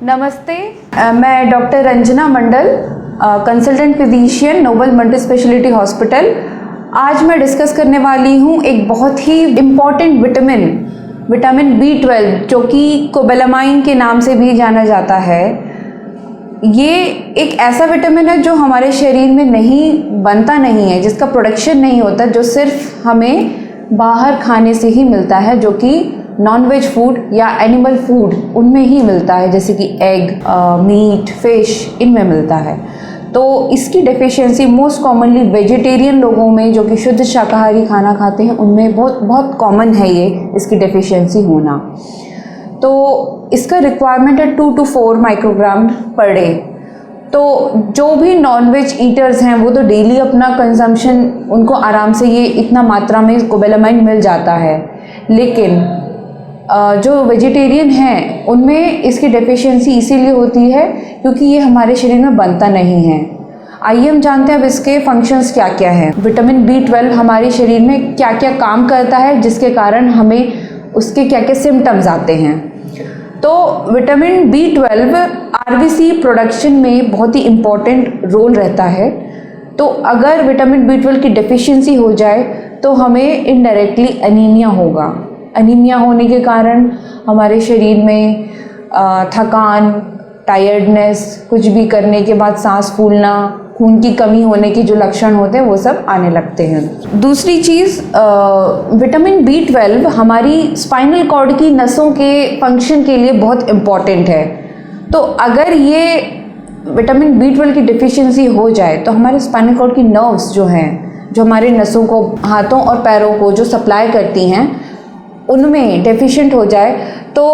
नमस्ते, मैं doctor Ranjana Mandal, consultant physician, noble multi speciality hospital. आज मैं डिस्कस करने वाली हूँ एक बहुत ही इम्पॉर्टेंट विटामिन B12, जो कि कोबालामाइन के नाम से भी जाना जाता है। ये एक ऐसा विटामिन है जो हमारे शरीर में बनता नहीं है, जिसका प्रोडक्शन नहीं होता, जो सिर्फ हमें बाहर खाने से ही मिलता है, जो कि नॉन-वेज फूड या एनिमल फूड उनमें ही मिलता है, जैसे कि एग, मीट, फिश, इनमें मिलता है। तो इसकी डेफिशिएंसी मोस्ट कॉमनली वेजिटेरियन लोगों में, जो कि शुद्ध शाकाहारी खाना खाते हैं, उनमें बहुत कॉमन है ये इसकी डेफिशिएंसी होना। तो इसका रिक्वायरमेंट है 2 to 4 माइक्रोग्राम पर डे। तो जो भी नॉन-वेज ईटर्स हैं वो तो डेली अपना कंजम्पशन, उनको आराम से ये इतना मात्रा में कोबालामाइन मिल जाता है, लेकिन जो वेजिटेरियन हैं उनमें इसकी डेफिशिएंसी इसीलिए होती है क्योंकि ये हमारे शरीर में बनता नहीं है। आइए हम जानते हैं अब इसके फंक्शंस क्या क्या हैं। विटामिन B12 हमारे शरीर में क्या क्या काम करता है, जिसके कारण हमें उसके क्या क्या सिम्टम्स आते हैं। तो विटामिन B12 RBC प्रोडक्शन में बहुत ही इम्पॉर्टेंट रोल रहता है। तो अगर विटामिन B12 की डेफिशिएंसी हो जाए तो हमें इनडायरेक्टली एनीमिया होगा। एनीमिया होने के कारण हमारे शरीर में थकान, टायर्डनेस, कुछ भी करने के बाद सांस फूलना, खून की कमी होने के जो लक्षण होते हैं वो सब आने लगते हैं। दूसरी चीज़, विटामिन B12 हमारी स्पाइनल कॉर्ड की नसों के फंक्शन के लिए बहुत इम्पॉर्टेंट है। तो अगर ये विटामिन B12 की डेफिशिएंसी हो जाए तो हमारे स्पाइनल कॉर्ड की नर्व्स जो हैं, जो हमारे नसों को, हाथों और पैरों को जो सप्लाई करती हैं, उनमें डेफिशिएंट हो जाए तो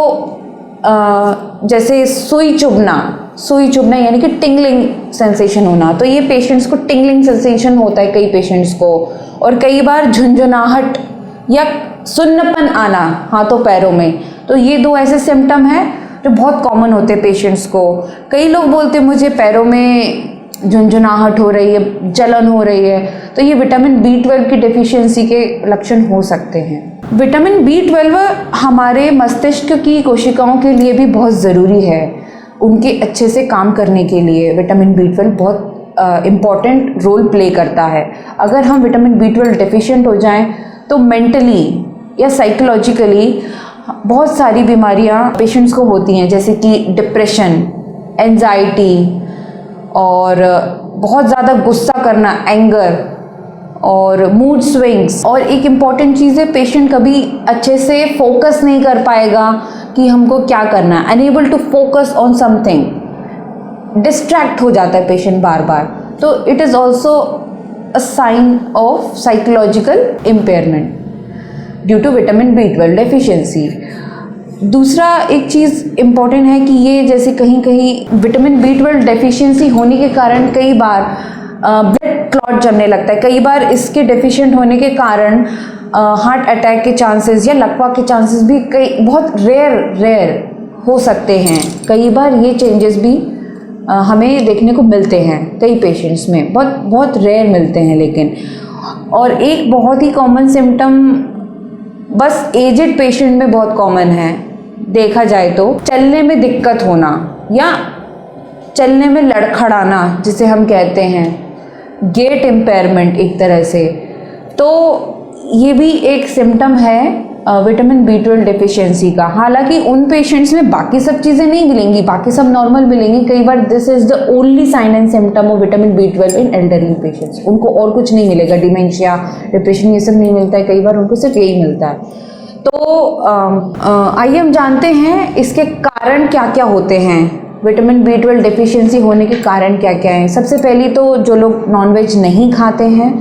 जैसे सुई चुभना यानी कि टिंगलिंग सेंसेशन होना, तो ये पेशेंट्स को टिंगलिंग सेंसेशन होता है कई पेशेंट्स को, और कई बार झुंझुनाहट या सुन्नपन आना हाथों पैरों में। तो ये 2 ऐसे सिम्टम हैं जो बहुत कॉमन होते हैं पेशेंट्स को। कई लोग बोलते हैं मुझे पैरों में झुंझुनाहट हो रही है, जलन हो रही है, तो ये विटामिन B12 की डेफिशिएंसी के लक्षण हो सकते हैं। विटामिन B12 हमारे मस्तिष्क की कोशिकाओं के लिए भी बहुत ज़रूरी है। उनके अच्छे से काम करने के लिए विटामिन B12 बहुत इम्पॉर्टेंट रोल प्ले करता है। अगर हम विटामिन B12 डेफिशिएंट हो जाएं तो मेंटली या साइकोलॉजिकली बहुत सारी बीमारियां पेशेंट्स को होती हैं, जैसे कि डिप्रेशन, एंजाइटी, और बहुत ज़्यादा गुस्सा करना, एंगर, और मूड स्विंग्स। और एक इम्पॉर्टेंट चीज़ है, पेशेंट कभी अच्छे से फोकस नहीं कर पाएगा कि हमको क्या करना है, unable to focus on something, distract हो जाता है पेशेंट बार बार। तो it is also a sign of psychological impairment due to vitamin B12 deficiency. दूसरा एक चीज़ इम्पॉर्टेंट है कि ये जैसे कहीं विटामिन B12 डेफिशिएंसी होने के कारण कई बार ब्लड क्लॉट जमने लगता है। कई बार इसके डेफिशिएंट होने के कारण हार्ट अटैक के चांसेस या लकवा के चांसेस भी बहुत रेयर हो सकते हैं। कई बार ये चेंजेस भी हमें देखने को मिलते हैं कई पेशेंट्स में, बहुत रेयर मिलते हैं लेकिन। और एक बहुत ही कॉमन सिम्टम बस एजेड पेशेंट में बहुत कॉमन है, देखा जाए तो चलने में दिक्कत होना या चलने में लड़खड़ाना, जिसे हम कहते हैं गेट इम्पेयरमेंट एक तरह से। तो ये भी एक सिम्टम है विटामिन B12 डेफिशिएंसी का। हालांकि उन पेशेंट्स में बाकी सब चीज़ें नहीं मिलेंगी, बाकी सब नॉर्मल मिलेंगी। कई बार this is the only sign and symptom of vitamin B12 in elderly patients. उनको और कुछ नहीं मिलेगा, डिमेंशिया, डिप्रेशन, ये सब नहीं मिलता है। कई बार उनको सिर्फ यही मिलता है। तो आइए हम जानते हैं इसके कारण क्या क्या होते हैं, विटामिन B12 डेफिशिएंसी होने के कारण क्या क्या हैं। सबसे पहले तो जो लोग नॉनवेज नहीं खाते हैं,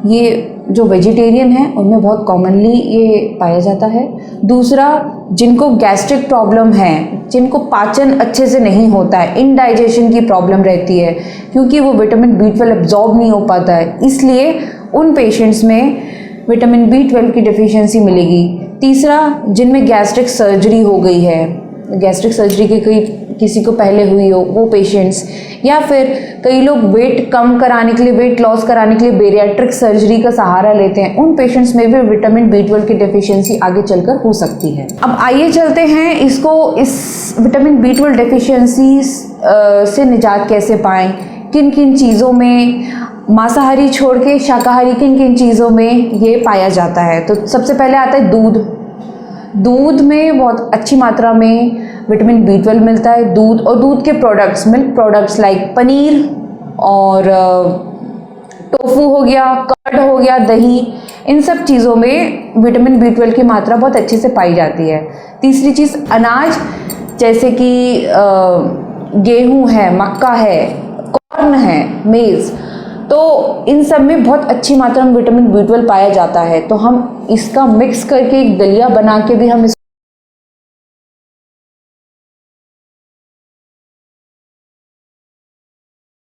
ये जो वेजिटेरियन है उनमें बहुत कॉमनली ये पाया जाता है। दूसरा, जिनको गैस्ट्रिक प्रॉब्लम है, जिनको पाचन अच्छे से नहीं होता है, इनडाइजेशन की प्रॉब्लम रहती है, क्योंकि वो विटामिन B12 एब्जॉर्ब नहीं हो पाता है, इसलिए उन पेशेंट्स में विटामिन B12 की डेफिशिएंसी मिलेगी। तीसरा, जिनमें गैस्ट्रिक सर्जरी हो गई है, गैस्ट्रिक सर्जरी के किसी को पहले हुई हो, वो पेशेंट्स, या फिर कई लोग वेट कम कराने के लिए, वेट लॉस कराने के लिए बेरियाट्रिक सर्जरी का सहारा लेते हैं, उन पेशेंट्स में भी विटामिन B12 की डेफिशिएंसी आगे चलकर हो सकती है। अब आइए चलते हैं इस विटामिन B12 डेफिशिएंसी से निजात कैसे पाएँ, किन किन चीज़ों में, मांसाहारी छोड़ के शाकाहारी किन किन चीज़ों में ये पाया जाता है। तो सबसे पहले आता है दूध। दूध में बहुत अच्छी मात्रा में विटामिन B12 मिलता है। दूध और दूध के products, milk products like paneer और टोफू हो गया, कर्ड हो गया, दही, इन सब चीज़ों में विटामिन B12 की मात्रा बहुत अच्छे से पाई जाती है। तीसरी चीज़ अनाज, जैसे कि गेहूँ है, मक्का है, कॉर्न है, मेज़, तो इन सब में बहुत अच्छी मात्रा में विटामिन B12 पाया जाता है। तो हम इसका मिक्स करके एक दलिया बना के भी हम